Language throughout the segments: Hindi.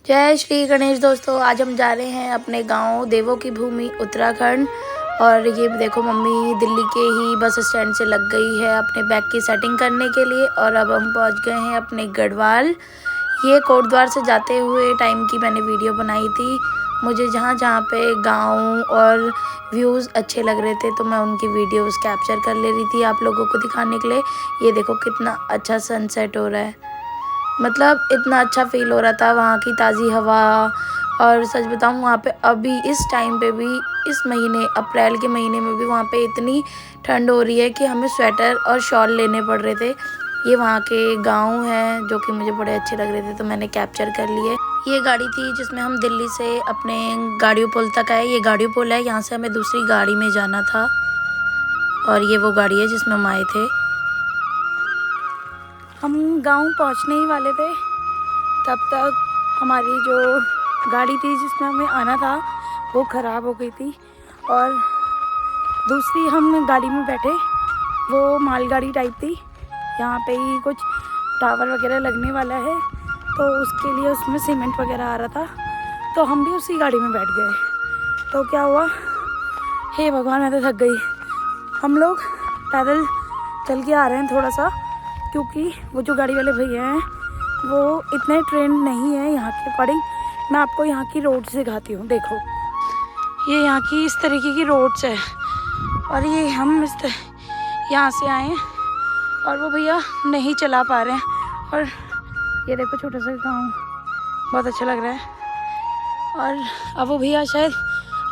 जय श्री गणेश दोस्तों, आज हम जा रहे हैं अपने गांव देवों की भूमि उत्तराखंड। और ये देखो मम्मी दिल्ली के ही बस स्टैंड से लग गई है अपने बैग की सेटिंग करने के लिए। और अब हम पहुंच गए हैं अपने गढ़वाल। ये कोटद्वार से जाते हुए टाइम की मैंने वीडियो बनाई थी। मुझे जहाँ जहाँ पे गांव और व्यूज़ अच्छे लग रहे थे तो मैं उनकी वीडियोस कैप्चर कर ले रही थी आप लोगों को दिखाने के लिए। ये देखो कितना अच्छा सनसेट हो रहा है, मतलब इतना अच्छा फील हो रहा था, वहाँ की ताज़ी हवा। और सच बताऊँ वहाँ पे अभी इस टाइम पे भी, इस महीने अप्रैल के महीने में भी वहाँ पे इतनी ठंड हो रही है कि हमें स्वेटर और शॉल लेने पड़ रहे थे। ये वहाँ के गांव हैं जो कि मुझे बड़े अच्छे लग रहे थे तो मैंने कैप्चर कर लिए। ये गाड़ी थी जिसमें हम दिल्ली से अपने गाड़ियों पुल तक आए। ये गाड़ियों पुल है, यहाँ से हमें दूसरी गाड़ी में जाना था। और ये वो गाड़ी है जिसमें हम आए थे। हम गांव पहुंचने ही वाले थे तब तक हमारी जो गाड़ी थी जिसमें हमें आना था वो ख़राब हो गई थी। और दूसरी हम गाड़ी में बैठे, वो मालगाड़ी टाइप थी। यहाँ पे ही कुछ टावर वगैरह लगने वाला है तो उसके लिए उसमें सीमेंट वगैरह आ रहा था, तो हम भी उसी गाड़ी में बैठ गए। तो क्या हुआ, हे भगवान मैं तो थक गई। हम लोग पैदल चल के आ रहे हैं थोड़ा सा, क्योंकि वो जो गाड़ी वाले भैया हैं वो इतने ट्रेंड नहीं है यहाँ के अकॉर्डिंग। मैं आपको यहाँ की रोड दिखाती हूँ। देखो ये यहाँ की इस तरीके की रोड्स है और ये हम यहाँ से आए हैं और वो भैया नहीं चला पा रहे हैं। और ये देखो छोटा सा गाँव, बहुत अच्छा लग रहा है। और अब वो भैया शायद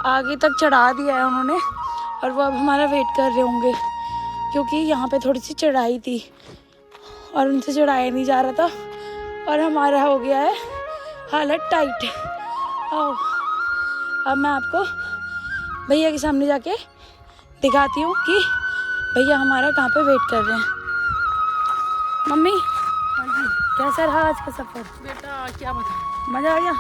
आगे तक चढ़ा दिया है उन्होंने और वो अब हमारा वेट कर रहे होंगे, क्योंकि यहाँ पे थोड़ी सी चढ़ाई थी और उनसे चढ़ाया नहीं जा रहा था और हमारा हो गया है हालत टाइट। आओ अब मैं आपको भैया के सामने जाके दिखाती हूँ कि भैया हमारा कहाँ पे वेट कर रहे हैं। मम्मी कैसा रहा आज का सफ़र? बेटा क्या बता, मज़ा आ गया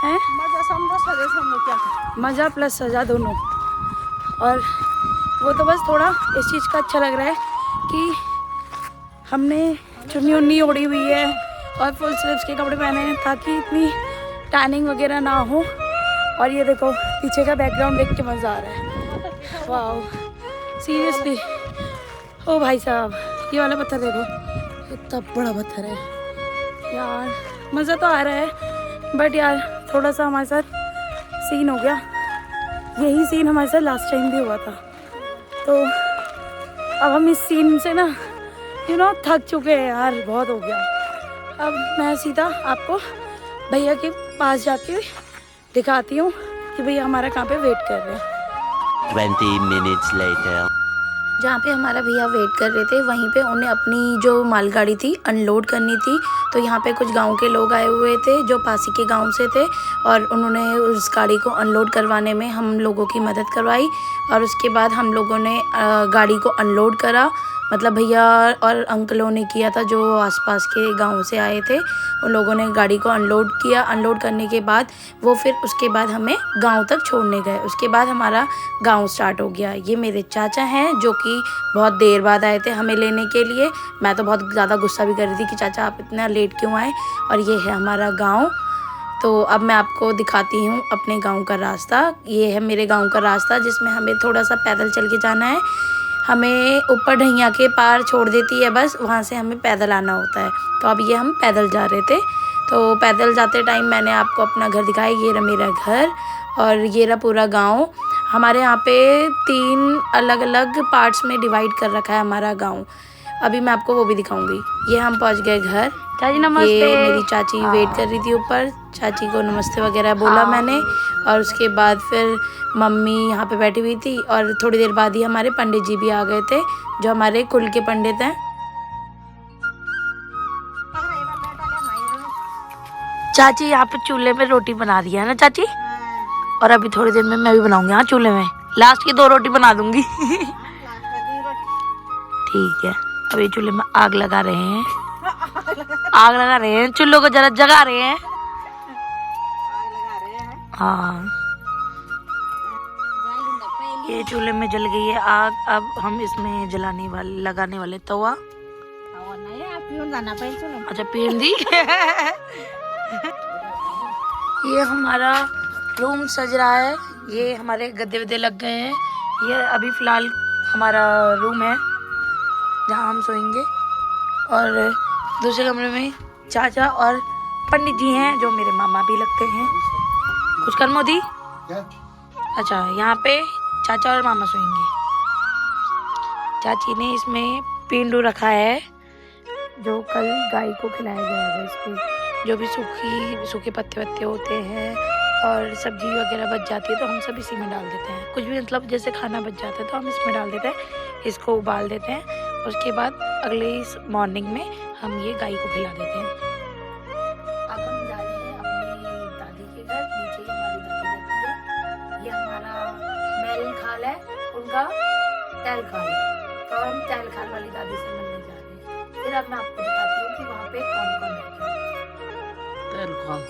है? मजा समझो सजा समझो क्या कर। मज़ा प्लस सजा दोनों। और वो तो बस थोड़ा इस चीज़ का अच्छा लग रहा है कि हमने चुन्नी उन्नी ओढ़ी हुई है और फुल स्लीव्स के कपड़े पहने हैं ताकि इतनी टैनिंग वगैरह ना हो। और ये देखो पीछे का बैकग्राउंड देख के मज़ा आ रहा है। वाह सीरियसली, ओ भाई साहब ये वाला पत्थर देखो, इतना बड़ा पत्थर है यार। मज़ा तो आ रहा है बट यार थोड़ा सा हमारे साथ सीन हो गया। यही सीन हमारे साथ लास्ट टाइम भी हुआ था। तो अब हम इस सीन से ना थक चुके हैं यार, बहुत हो गया। अब मैं सीधा आपको भैया के पास जाके दिखाती हूँ कि भैया हमारा कहाँ पे वेट कर रहे हैं। 20 minutes later. जहाँ पे हमारा भैया वेट कर रहे थे वहीं पे उन्हें अपनी जो मालगाड़ी थी अनलोड करनी थी। तो यहाँ पे कुछ गांव के लोग आए हुए थे जो पासी के गांव से थे और उन्होंने उस गाड़ी को अनलोड करवाने में हम लोगों की मदद करवाई। और उसके बाद हम लोगों ने गाड़ी को अनलोड करा, मतलब भैया और अंकलों ने किया था जो आसपास के गांव से आए थे। उन लोगों ने गाड़ी को अनलोड किया। अनलोड करने के बाद वो फिर उसके बाद हमें गांव तक छोड़ने गए। उसके बाद हमारा गांव स्टार्ट हो गया। ये मेरे चाचा हैं जो कि बहुत देर बाद आए थे हमें लेने के लिए। मैं तो बहुत ज़्यादा गुस्सा भी कर रही थी कि चाचा आप इतना लेट क्यों आए। और ये है हमारा गाँव। तो अब मैं आपको दिखाती हूँ अपने गाँव का रास्ता। ये है मेरे गाँव का रास्ता जिसमें हमें थोड़ा सा पैदल चल के जाना है। हमें ऊपर ढैया के पार छोड़ देती है बस, वहाँ से हमें पैदल आना होता है। तो अब ये हम पैदल जा रहे थे। तो पैदल जाते टाइम मैंने आपको अपना घर दिखाया। ये रहा मेरा घर और ये रहा पूरा गांव। हमारे यहाँ पे 3 अलग अलग पार्ट्स में डिवाइड कर रखा है हमारा गांव। अभी मैं आपको वो भी दिखाऊंगी। ये हम पहुँच गए घर। चाची नमस्ते। ये मेरी चाची वेट कर रही थी ऊपर। चाची को नमस्ते वगैरह बोला मैंने। और उसके बाद फिर मम्मी यहाँ पे बैठी हुई थी और थोड़ी देर बाद ही हमारे पंडित जी भी आ गए थे जो हमारे कुल के पंडित हैं। चाची यहाँ पे चूल्हे पे रोटी बना रही है ना चाची? और अभी थोड़ी देर में मैं भी बनाऊंगी हाँ चूल्हे में। लास्ट की 2 रोटी बना दूंगी। ठीक है, अभी चूल्हे में आग लगा रहे हैं। आग लगा रहे हैं, चूल्हों को जरा जगा रहे हैं। हाँ ये चूल्हे में जल गई है आग। अब हम इसमें लगाने वाले तवा। अच्छा पीन दी। ये हमारा रूम सज रहा है, ये हमारे गद्दे वद्दे लग गए हैं। ये अभी फ़िलहाल हमारा रूम है जहाँ हम सोएंगे। और दूसरे कमरे में चाचा और पंडित जी हैं जो मेरे मामा भी लगते हैं। कुछ कर मोदी क्या? अच्छा, यहाँ पे चाचा और मामा सोएंगे। चाची ने इसमें पिंडू रखा है जो कल गाय को खिलाया जाएगा। इसको जो भी सूखे पत्ते वत्ते होते हैं और सब्जी वगैरह बच जाती है तो हम सब इसी में डाल देते हैं। कुछ भी मतलब जैसे खाना बच जाता है तो हम इसमें डाल देते हैं, इसको उबाल देते हैं। उसके बाद अगले इस मॉर्निंग में हम ये गाय को खिला देते हैं। अब हम जा रहे हैं अपनी दादी के घर। नीचे हमारी दादी रहती है। ये हमारा मेल खाल है, उनका तैल खाल है। तो हम तैल खाल वाली दादी से मिलने जा रहे हैं। फिर अब मैं आपको दिखाती हूँ कि वहाँ पे कौन कौन रहता है। तैल खाल,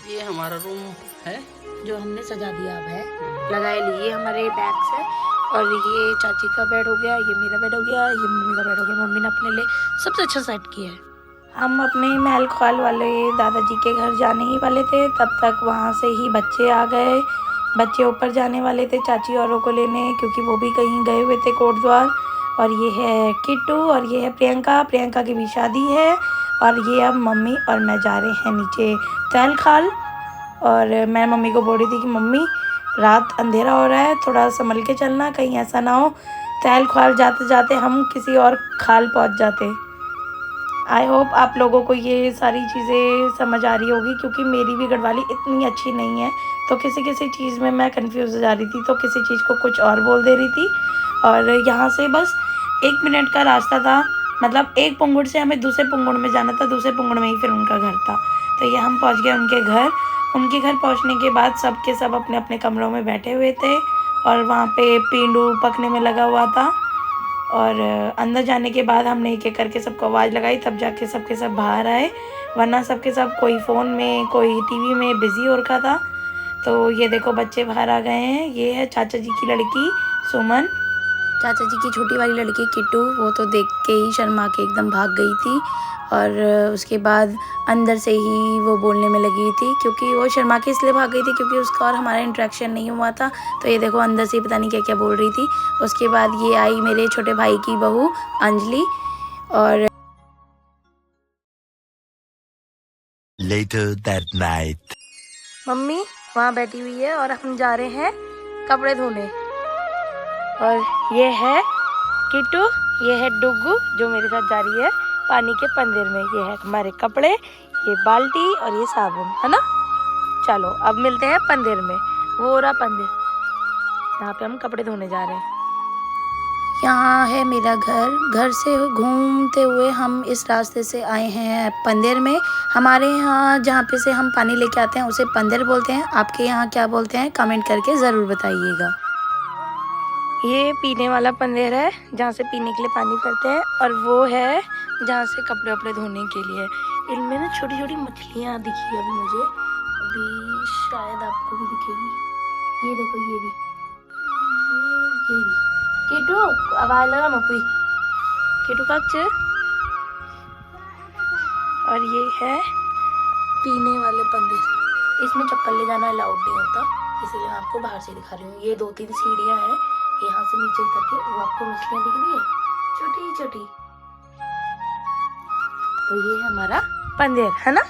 ये हमारा रूम है जो हमने सजा दिया अब है, लगाए लिए हमारे बैग्स है। और ये चाची का बेड हो गया, ये मेरा बेड हो गया, ये मम्मी का बेड हो गया। मम्मी ने अपने लिए सबसे अच्छा सेट किया है। हम अपने महल ख्वाल वाले दादाजी के घर जाने ही वाले थे, तब तक वहाँ से ही बच्चे आ गए। बच्चे ऊपर जाने वाले थे चाची औरों को लेने, क्योंकि वो भी कहीं गए हुए थे कोटद्वार। और ये है किट्टू और ये है प्रियंका। प्रियंका की भी शादी है। और ये अब मम्मी और मैं जा रहे हैं नीचे तैल खाल। और मैं मम्मी को बोल रही थी कि मम्मी रात अंधेरा हो रहा है, थोड़ा संभल के चलना, कहीं ऐसा ना हो तैल खाल जाते जाते हम किसी और खाल पहुंच जाते। आई होप आप लोगों को ये सारी चीज़ें समझ आ रही होगी, क्योंकि मेरी भी गढ़वाली इतनी अच्छी नहीं है। तो किसी किसी चीज़ में मैं कंफ्यूज हो जा रही थी, तो किसी चीज़ को कुछ और बोल दे रही थी। और यहाँ से बस 1 मिनट का रास्ता था, मतलब एक पुंगुड़ से हमें दूसरे पुंगुड़ में जाना था, दूसरे पुंगुड़ में ही फिर उनका घर था। तो ये हम पहुँच गए उनके घर। उनके घर पहुँचने के बाद सब के सब अपने अपने कमरों में बैठे हुए थे और वहाँ पे पींडू पकने में लगा हुआ था। और अंदर जाने के बाद हमने एक एक करके सबको आवाज़ लगाई, तब जाके सबके सब बाहर आए, वरना सबके सब कोई फ़ोन में कोई टीवी में बिज़ी हो रखा था। तो ये देखो बच्चे बाहर आ गए हैं। ये है चाचा जी की लड़की सुमन, चाचा जी की छोटी वाली लड़की किट्टू। वो तो देख के ही शर्मा के एकदम भाग गई थी। और उसके बाद अंदर से ही वो बोलने में लगी थी, क्योंकि वो शर्मा के इसलिए भाग गई थी क्योंकि उसका और हमारा इंटरेक्शन नहीं हुआ था। तो ये देखो अंदर से ही पता नहीं क्या क्या बोल रही थी। उसके बाद ये आई मेरे छोटे भाई की बहू अंजलि। और Later that night. मम्मी वहाँ बैठी हुई है और हम जा रहे हैं कपड़े धोने। और ये है किट्टू, ये है डुगू जो मेरे साथ जा रही है पानी के पंदेर में। ये है हमारे कपड़े, ये बाल्टी और ये साबुन, है ना। चलो अब मिलते हैं पंदेर में। वो रहा पंदेर जहाँ पे हम कपड़े धोने जा रहे हैं। यहाँ है मेरा घर। घर से घूमते हुए हम इस रास्ते से आए हैं पंदेर में। हमारे यहाँ जहाँ पे से हम पानी लेके आते हैं उसे पंदेर बोलते हैं। आपके यहाँ क्या बोलते हैं कमेंट करके ज़रूर बताइएगा। ये पीने वाला पंदेर है जहाँ से पीने के लिए पानी भरते हैं, और वो है जहाँ से कपड़े वपड़े धोने के लिए। इनमें ना छोटी छोटी मछलियाँ दिखी अभी मुझे, अभी शायद आपको भी दिखेगी। ये देखो ये भी केटू आवाज लगा मकुई केटू काचे। और ये है पीने वाले पंदेर। इसमें चप्पल ले जाना अलाउड नहीं होता, इसीलिए मैं आपको बाहर से दिखा रही हूँ। ये 2-3 सीढ़ियाँ हैं, यहाँ से नीचे उतर के वो आपको मछलियाँ दिख रही है छोटी छोटी। तो ये है हमारा पंदेर, है ना।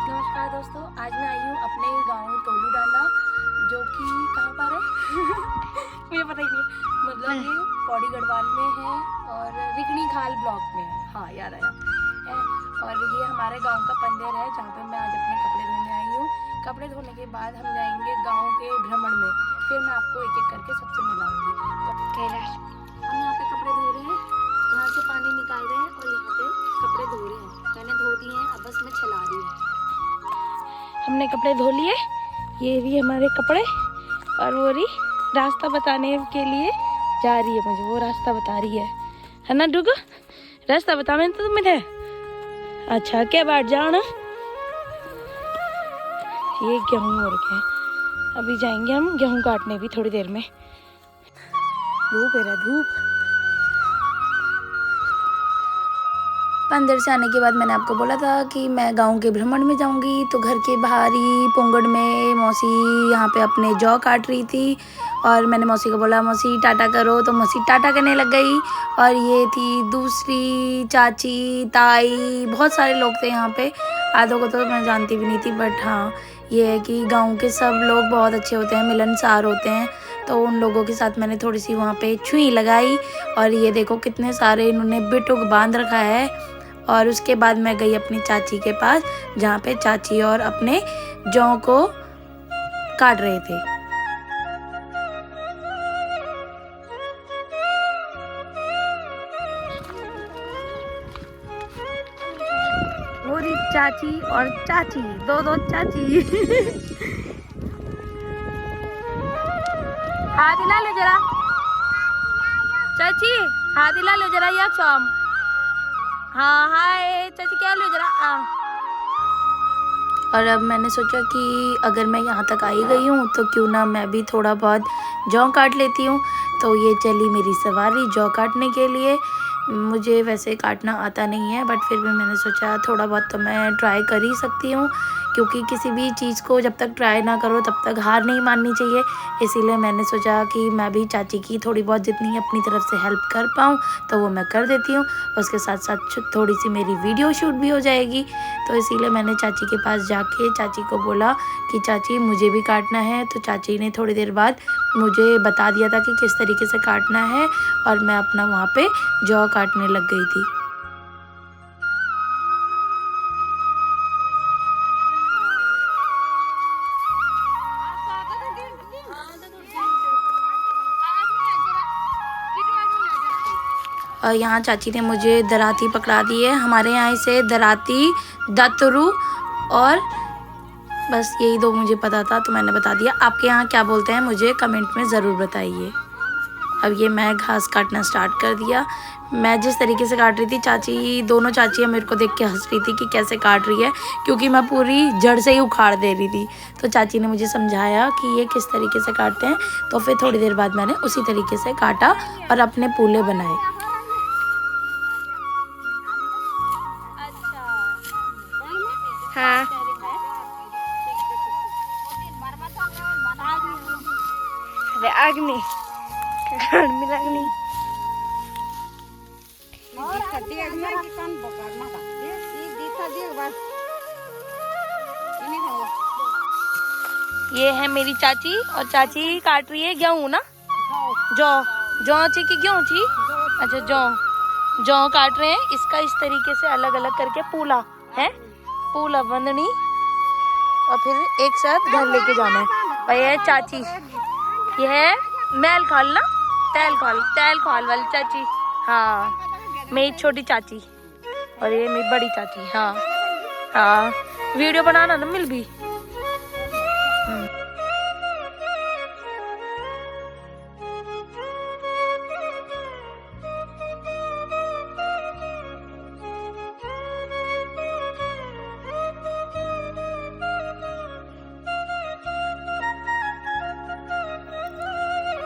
नमस्कार दोस्तों, आज मैं आई हूँ अपने गांव तोलू डांडा, जो कि कहाँ पर है मुझे पता ही नहीं है। मतलब ये पौड़ी गढ़वाल में है और रिकनी खाल ब्लॉक में है। हाँ याद आया है। और ये हमारे गांव का पंदेर है जहाँ पे मैं आज अपने कपड़े धोने आई हूँ। कपड़े धोने के बाद हम जाएंगे गांव के भ्रमण में, फिर मैं आपको एक एक करके सबसे मिलाऊंगी। तो हम यहाँ पे कपड़े धो रहे हैं, यहाँ से पानी निकाल रहे हैं और यहाँ पे कपड़े धो रहे हैं। मैंने धो दिए हैं, अब बस मैं चला रही हूँ। हमने कपड़े धो लिए, ये भी हमारे कपड़े। और वो रही रास्ता बताने के लिए जा रही है, मुझे वो रास्ता बता रही है ना डुग। रास्ता बता मैंने तो तुम्हें। अच्छा क्या बात जाना। ये गेहूँ हो रखे हैं, अभी जाएंगे हम गेहूँ काटने भी थोड़ी देर में। धूप है धूप। मंदिर से आने के बाद मैंने आपको बोला था कि मैं गांव के भ्रमण में जाऊंगी, तो घर के बाहर ही पोंगड़ में मौसी यहाँ पे अपने जौ काट रही थी और मैंने मौसी को बोला मौसी टाटा करो, तो मौसी टाटा करने लग गई। और ये थी दूसरी चाची, ताई, बहुत सारे लोग थे यहाँ पे। आधों को तो मैं जानती भी नहीं थी, बट हाँ ये है कि गाँव के सब लोग बहुत अच्छे होते हैं, मिलनसार होते हैं। तो उन लोगों के साथ मैंने थोड़ी सी वहाँ पे छुई लगाई और ये देखो कितने सारे इन्होंने बिटुक बांध रखा है। और उसके बाद मैं गई अपनी चाची के पास, जहाँ पे चाची और अपने जौ को काट रहे थे। पूरी चाची और चाची, दो चाची। हाथ हिला लो जरा चाची, हाथ हिला लो जरा या शाम। हाँ हाय चाची, क्या लो जरा। और अब मैंने सोचा कि अगर मैं यहाँ तक आई गई हूँ तो क्यों ना मैं भी थोड़ा बहुत जौ काट लेती हूँ। तो ये चली मेरी सवारी जौ काटने के लिए। मुझे वैसे काटना आता नहीं है, बट फिर भी मैंने सोचा थोड़ा बहुत तो मैं ट्राई कर ही सकती हूँ, क्योंकि किसी भी चीज़ को जब तक ट्राई ना करो तब तक हार नहीं माननी चाहिए। इसीलिए मैंने सोचा कि मैं भी चाची की थोड़ी बहुत जितनी अपनी तरफ से हेल्प कर पाऊँ तो वो मैं कर देती हूँ। उसके साथ साथ थोड़ी सी मेरी वीडियो शूट भी हो जाएगी। तो इसीलिए मैंने चाची के पास जाके चाची को बोला कि चाची मुझे भी काटना है। तो चाची ने थोड़ी देर बाद मुझे बता दिया था कि किस तरीके से काटना है और मैं अपना वहाँ पे जौ काटने लग गई थी। और यहाँ चाची ने मुझे दराती पकड़ा दी है। हमारे यहाँ इसे दराती, दातरू और बस यही दो मुझे पता था, तो मैंने बता दिया। आपके यहाँ क्या बोलते हैं मुझे कमेंट में ज़रूर बताइए। अब ये मैं घास काटना स्टार्ट कर दिया। मैं जिस तरीके से काट रही थी, चाची, दोनों चाचियाँ मेरे को देख के हंस रही थी कि कैसे काट रही है, क्योंकि मैं पूरी जड़ से ही उखाड़ दे रही थी। तो चाची ने मुझे समझाया कि ये किस तरीके से काटते हैं। तो फिर थोड़ी देर बाद मैंने उसी तरीके से काटा और अपने पूले बनाए। हाँ अग्नि अग्नि ये है मेरी चाची और चाची काट रही है गेहूँ ना, जौ जौ ची की गेहूँ ची। अच्छा जौ काट रहे हैं। इसका इस तरीके से अलग अलग करके पूला है, पूला बंधनी और फिर एक साथ घर लेके जाना है। और ये चाची, ये है मैल खाल ना, तैल खाल वाली चाची। हाँ मेरी छोटी चाची और ये मेरी बड़ी चाची। हाँ वीडियो बनाना ना मिल भी।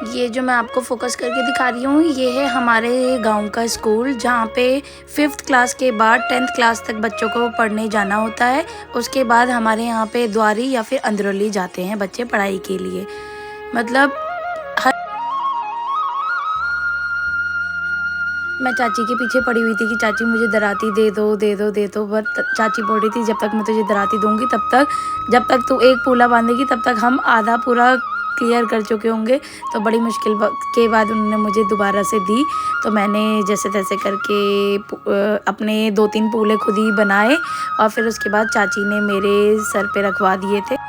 ये जो मैं आपको फोकस करके दिखा रही हूँ, ये है हमारे गांव का स्कूल, जहाँ पे 5th क्लास के बाद 10th क्लास तक बच्चों को पढ़ने जाना होता है। उसके बाद हमारे यहाँ पे द्वारी या फिर अंदरौली जाते हैं बच्चे पढ़ाई के लिए। मतलब मैं चाची के पीछे पड़ी हुई थी कि चाची मुझे दराती दे दो। बट चाची बोल रही थी जब तक मैं तुझे दराती दूंगी जब तक तू एक पूला बांधेगी तब तक हम आधा पूरा क्लियर कर चुके होंगे। तो बड़ी मुश्किल के बाद उन्होंने मुझे दोबारा से दी। तो मैंने जैसे तैसे करके अपने 2-3 पूले खुद ही बनाए और फिर उसके बाद चाची ने मेरे सर पे रखवा दिए थे।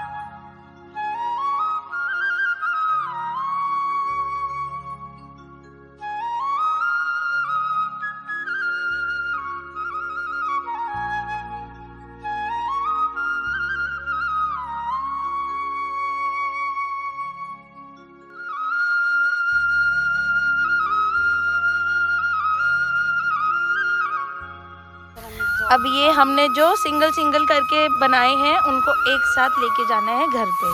अब ये हमने जो सिंगल करके बनाए हैं उनको एक साथ लेके जाना है घर पे।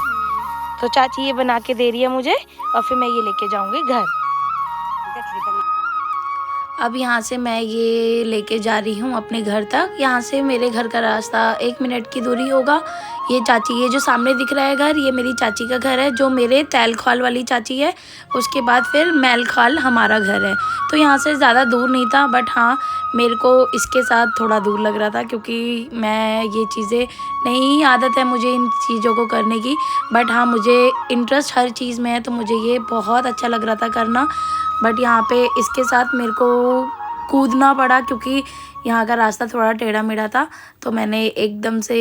तो चाची ये बना के दे रही है मुझे और फिर मैं ये लेके जाऊंगी घर। अब यहाँ से मैं ये लेके जा रही हूँ अपने घर तक। यहाँ से मेरे घर का रास्ता 1 मिनट की दूरी होगा। ये चाची, ये जो सामने दिख रहा है घर, ये मेरी चाची का घर है, जो मेरे तैलखाल वाली चाची है। उसके बाद फिर मैलखाल हमारा घर है। तो यहाँ से ज़्यादा दूर नहीं था, बट हाँ मेरे को इसके साथ थोड़ा दूर लग रहा था, क्योंकि मैं ये चीज़ें नहीं, आदत है मुझे इन चीज़ों को करने की, बट हाँ मुझे इंटरेस्ट हर चीज़ में है, तो मुझे ये बहुत अच्छा लग रहा था करना। बट यहाँ पे इसके साथ मेरे को कूदना पड़ा, क्योंकि यहाँ का रास्ता थोड़ा टेढ़ा मेढ़ा था। तो मैंने एकदम से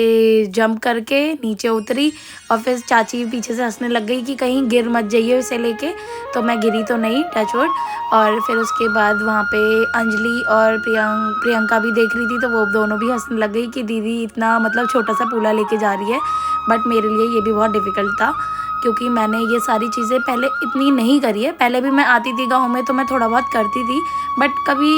जंप करके नीचे उतरी, और फिर चाची पीछे से हंसने लग गई कि कहीं गिर मत जाइए इसे लेके। तो मैं गिरी तो नहीं, टच वुड। और फिर उसके बाद वहाँ पे अंजलि और प्रियंका भी देख रही थी, तो वो दोनों भी हंसने लग गई कि दीदी इतना मतलब छोटा सा पूला लेके जा रही है। बट मेरे लिए ये भी बहुत डिफ़िकल्ट था, क्योंकि मैंने ये सारी चीज़ें पहले इतनी नहीं करी है। पहले भी मैं आती थी गाँव में, तो मैं थोड़ा बहुत करती थी, बट कभी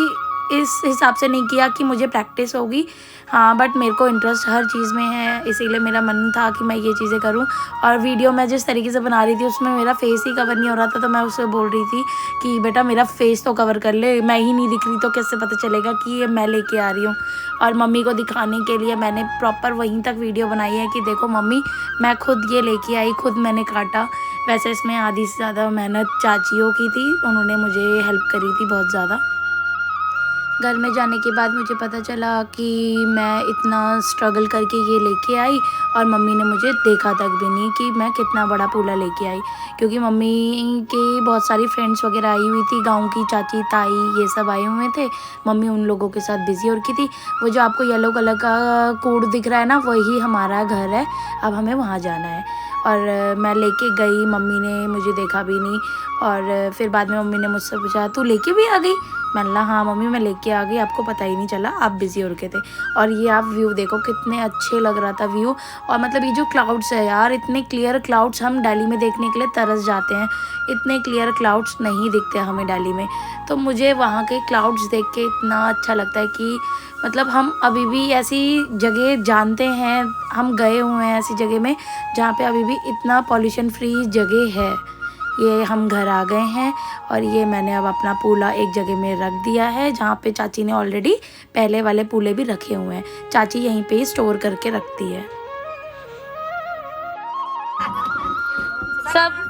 इस हिसाब से नहीं किया कि मुझे प्रैक्टिस होगी। हाँ, बट मेरे को इंटरेस्ट हर चीज़ में है, इसीलिए मेरा मन था कि मैं ये चीज़ें करूं। और वीडियो मैं जिस तरीके से बना रही थी उसमें मेरा फेस ही कवर नहीं हो रहा था, तो मैं उससे बोल रही थी कि बेटा मेरा फेस तो कवर कर ले, मैं ही नहीं दिख रही तो कैसे पता चलेगा कि ये मैं लेके आ रही हूँ। और मम्मी को दिखाने के लिए मैंने प्रॉपर वहीं तक वीडियो बनाई है कि देखो मम्मी, मैं खुद ये लेके आई, खुद मैंने काटा। वैसे इसमें आधी से ज़्यादा मेहनत चाचियों की थी, उन्होंने मुझे हेल्प करी थी बहुत ज़्यादा। घर में जाने के बाद मुझे पता चला कि मैं इतना स्ट्रगल करके ये लेके आई, और मम्मी ने मुझे देखा तक भी नहीं कि मैं कितना बड़ा पूला लेके आई। क्योंकि मम्मी की बहुत सारी फ्रेंड्स वगैरह आई हुई थी, गांव की चाची ताई ये सब आए हुए थे। मम्मी उन लोगों के साथ बिज़ी हो रखी थी। वो जो आपको येलो कलर का कूड़ दिख रहा है ना, वही हमारा घर है। अब हमें वहाँ जाना है। और मैं लेके गई, मम्मी ने मुझे देखा भी नहीं। और फिर बाद में मम्मी ने मुझसे पूछा तू लेके भी आ गई? मैंने बोला हाँ मम्मी मैं लेके आ गई, आपको पता ही नहीं चला, आप बिज़ी हो रखे थे। और ये आप व्यू देखो, कितने अच्छे लग रहा था व्यू। और मतलब ये जो क्लाउड्स है यार, इतने क्लियर क्लाउड्स हम दिल्ली में देखने के लिए तरस जाते हैं। इतने क्लियर क्लाउड्स नहीं दिखते हमें दिल्ली में। तो मुझे वहाँ के क्लाउड्स देख के इतना अच्छा लगता है कि मतलब हम अभी भी ऐसी जगह जानते हैं, हम गए हुए हैं ऐसी जगह में जहाँ पे अभी भी इतना पॉल्यूशन फ्री जगह है। ये हम घर आ गए हैं, और ये मैंने अब अपना पूला एक जगह में रख दिया है, जहाँ पे चाची ने ऑलरेडी पहले वाले पूले भी रखे हुए हैं। चाची यहीं पे ही स्टोर करके रखती है सब।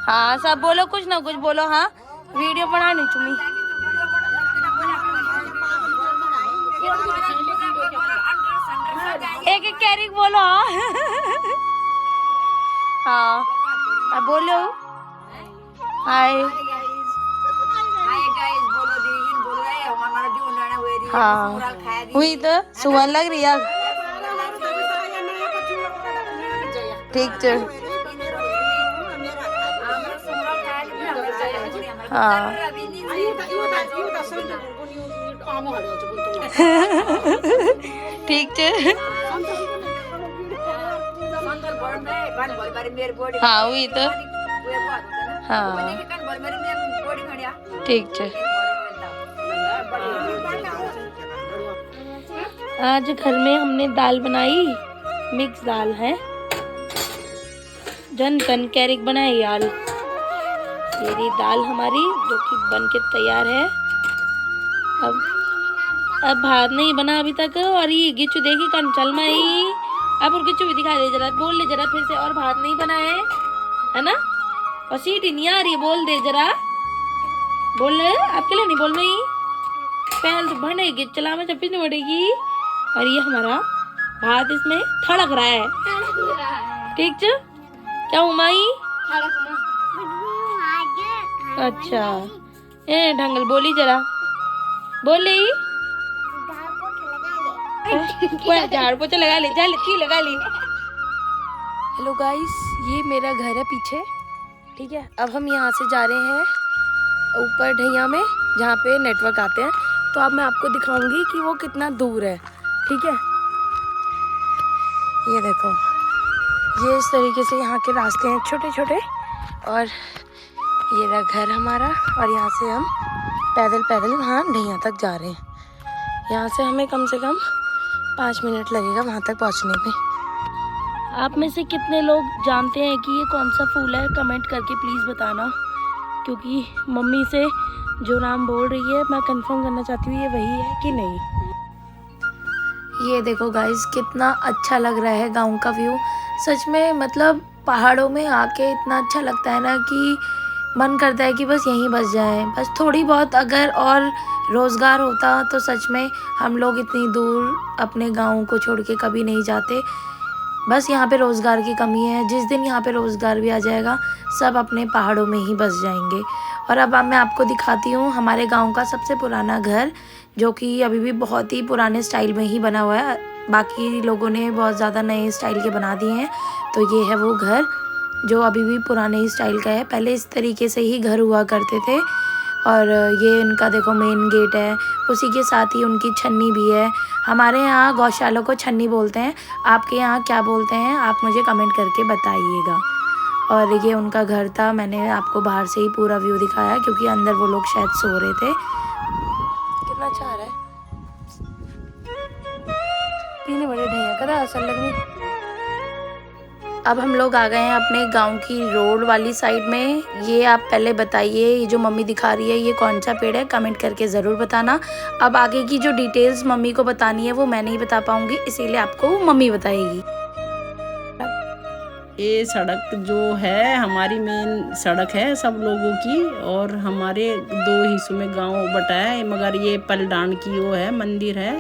हाँ सब बोलो, कुछ ना कुछ बोलो। हाँ वीडियो बनानी तुम्हें। एक एक कैरिक बोलो। हाँ अब बोलो हाय। हाँ हुई तो सुवन लग रही है। ठीक है। हाँ ठीक है। हाँ हुई तो। हाँ ठीक है। आज घर में हमने दाल बनाई, मिक्स दाल है। जन कन कैरिक बनाई यार। ये दाल हमारी जो कि बन के तैयार है। अब भात नहीं बना अभी तक। और ये गिच्चू देखी कन चल माई। अब और गिच्चू भी दिखा दे जरा, बोल ले जरा फिर से। और भात नहीं बना है ना? और सीटी नहीं आ रही, बोल दे जरा, बोल ले। आपके लिए नहीं बोल रही, पहल तो बनेगी चला में चप्पी नहीं बढ़ेगी। और ये हमारा भात इसमें थड़क रहा है। ठीक है क्या उमाई? अच्छा ए ढंगल बोली जरा, बोली झाड़ पोछा लगा ले, जा ले लगा ली। हेलो गाइस, ये मेरा घर है पीछे। ठीक है, अब हम यहाँ से जा रहे हैं ऊपर ढैया में, जहाँ पे नेटवर्क आते हैं। तो अब मैं आपको दिखाऊंगी कि वो कितना दूर है। ठीक है, ये देखो, ये इस तरीके से यहाँ के रास्ते हैं छोटे छोटे। और ये रहा घर हमारा, और यहाँ से हम पैदल वहाँ ढैया तक जा रहे हैं। यहाँ से हमें कम से कम 5 मिनट लगेगा वहाँ तक पहुँचने में। आप में से कितने लोग जानते हैं कि ये कौन सा फूल है? कमेंट करके प्लीज़ बताना। क्योंकि मम्मी से जो नाम बोल रही है मैं कंफर्म करना चाहती हूँ ये वही है कि नहीं। ये देखो गाइस कितना अच्छा लग रहा है गांव का व्यू। सच में मतलब पहाड़ों में आके इतना अच्छा लगता है ना कि मन करता है कि बस यहीं बस जाएं। बस थोड़ी बहुत अगर और रोज़गार होता तो सच में हम लोग इतनी दूर अपने गाँव को छोड़ के कभी नहीं जाते। बस यहाँ पे रोज़गार की कमी है। जिस दिन यहाँ पे रोज़गार भी आ जाएगा सब अपने पहाड़ों में ही बस जाएंगे। और अब मैं आपको दिखाती हूँ हमारे गांव का सबसे पुराना घर, जो कि अभी भी बहुत ही पुराने स्टाइल में ही बना हुआ है। बाकी लोगों ने बहुत ज़्यादा नए स्टाइल के बना दिए हैं। तो ये है वो घर जो अभी भी पुराने ही स्टाइल का है। पहले इस तरीके से ही घर हुआ करते थे। और ये इनका देखो मेन गेट है, उसी के साथ ही उनकी छन्नी भी है। हमारे यहाँ गौशाला को छन्नी बोलते हैं, आपके यहाँ क्या बोलते हैं आप मुझे कमेंट करके बताइएगा। और ये उनका घर था। मैंने आपको बाहर से ही पूरा व्यू दिखाया क्योंकि अंदर वो लोग शायद सो रहे थे। कितना अच्छा आ रहा है, पीने बड़े ढैया करा असल लगनी। अब हम लोग आ गए हैं अपने गांव की रोड वाली साइड में। ये आप पहले बताइए ये जो मम्मी दिखा रही है ये कौन सा पेड़ है, कमेंट करके ज़रूर बताना। अब आगे की जो डिटेल्स मम्मी को बतानी है वो मैं नहीं बता पाऊंगी, इसीलिए आपको मम्मी बताएगी। ये सड़क जो है हमारी मेन सड़क है सब लोगों की, और हमारे 2 हिस्सों में गांव बटा है। मगर ये पलडान की वो है मंदिर है,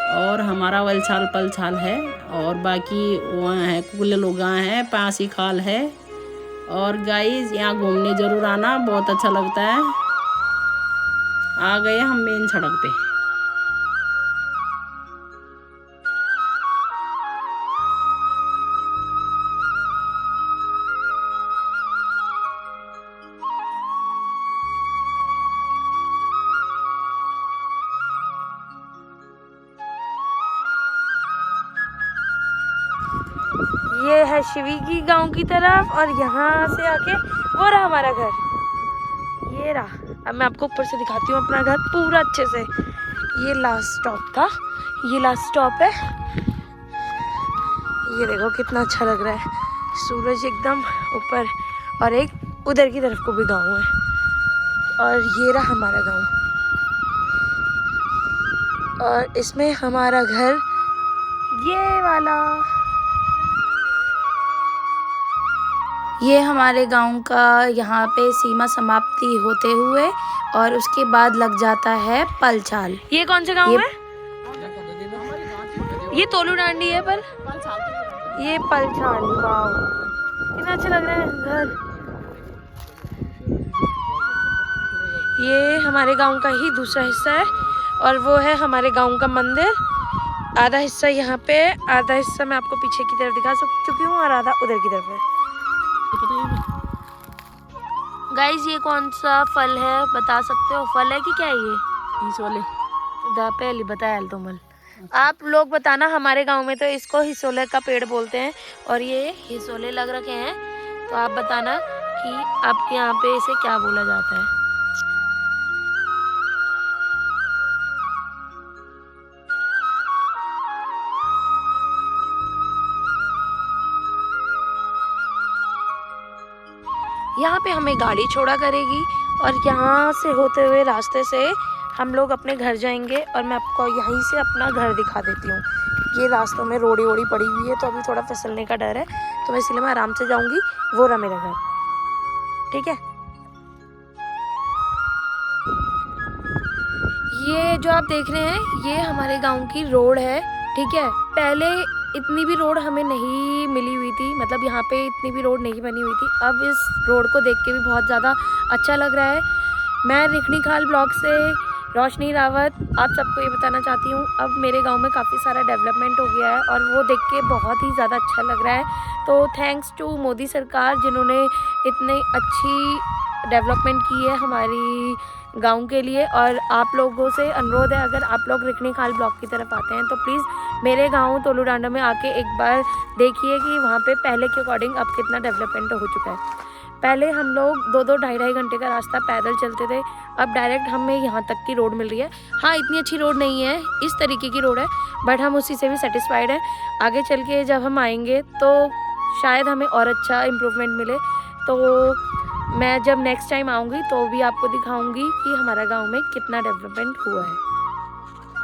और हमारा वलछाल पलछाल है, और बाकी वहाँ है कुल लोग हैं, पासी खाल है। और गाइस यहाँ घूमने ज़रूर आना, बहुत अच्छा लगता है। आ गए हम मेन सड़क पे। ये है शिवी की गांव की तरफ, और यहाँ से आके वो रहा हमारा घर। ये रहा। अब मैं आपको ऊपर से दिखाती हूँ अपना घर पूरा अच्छे से। ये लास्ट स्टॉप था, ये लास्ट स्टॉप है। ये देखो कितना अच्छा लग रहा है, सूरज एकदम ऊपर, और एक उधर की तरफ को भी गांव है। और ये रहा हमारा गांव, और इसमें हमारा घर ये वाला। ये हमारे गांव का यहाँ पे सीमा समाप्ति होते हुए और उसके बाद लग जाता है पलछाल। ये कौन से गांव है? ये तोलू डांडी है, पर ये पलछाल। वाव कितना अच्छा लग रहा है घर। ये हमारे गांव का ही दूसरा हिस्सा है, और वो है हमारे गांव का मंदिर। आधा हिस्सा यहाँ पे, आधा हिस्सा मैं आपको पीछे की तरफ दिखा चुकी हूँ, और आधा उधर की तरफ है। गाइस ये कौन सा फल है बता सकते हो? फल है कि क्या है ये? हिसोले। पहले बताया तुमल, आप लोग बताना। हमारे गांव में तो इसको हिसोले का पेड़ बोलते हैं, और ये हिसोले लग रखे हैं। तो आप बताना कि आपके यहाँ पे इसे क्या बोला जाता है। यहाँ पे हमें गाड़ी छोड़ा करेगी, और यहाँ से होते हुए रास्ते से हम लोग अपने घर जाएंगे। और मैं आपको यहीं से अपना घर दिखा देती हूँ। ये रास्तों में रोड़ी वोड़ी पड़ी हुई है, तो अभी थोड़ा फिसलने का डर है, तो इसलिए मैं आराम से जाऊँगी। वो रहा मेरा घर, ठीक है। ये जो आप देख रहे हैं ये हमारे गाँव की रोड है, ठीक है। पहले इतनी भी रोड हमें नहीं मिली हुई थी, मतलब यहाँ पे इतनी भी रोड नहीं बनी हुई थी। अब इस रोड को देख के भी बहुत ज़्यादा अच्छा लग रहा है। मैं रिखणी खाल ब्लॉक से रोशनी रावत आप सबको ये बताना चाहती हूँ, अब मेरे गांव में काफ़ी सारा डेवलपमेंट हो गया है, और वो देख के बहुत ही ज़्यादा अच्छा लग रहा है। तो थैंक्स टू मोदी सरकार जिन्होंने इतनी अच्छी डेवलपमेंट की है हमारी गांव के लिए। और आप लोगों से अनुरोध है, अगर आप लोग रिखणी खाल ब्लॉक की तरफ आते हैं तो प्लीज़ मेरे गांव तोलू डांडा में आके एक बार देखिए कि वहाँ पे पहले के अकॉर्डिंग अब कितना डेवलपमेंट हो चुका है। पहले हम लोग 2-2 ढाई घंटे का रास्ता पैदल चलते थे, अब डायरेक्ट हमें यहाँ तक की रोड मिल रही है। हाँ इतनी अच्छी रोड नहीं है, इस तरीके की रोड है, बट हम उसी से भी सेटिस्फाइड हैं। आगे चल के जब हम आएंगे तो शायद हमें और अच्छा इम्प्रूवमेंट मिले। तो मैं जब नेक्स्ट टाइम आऊँगी तो भी आपको दिखाऊँगी कि हमारा गांव में कितना डेवलपमेंट हुआ है।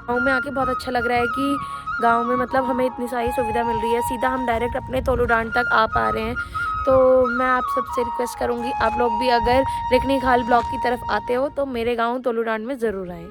गांव में आके बहुत अच्छा लग रहा है कि गांव में मतलब हमें इतनी सारी सुविधा मिल रही है, सीधा हम डायरेक्ट अपने तोलूडान तक आ पा रहे हैं। तो मैं आप सबसे रिक्वेस्ट करूँगी, आप लोग भी अगर रेखनी खाल ब्लॉक की तरफ आते हो तो मेरे गाँव तोलूडान में ज़रूर आएँ।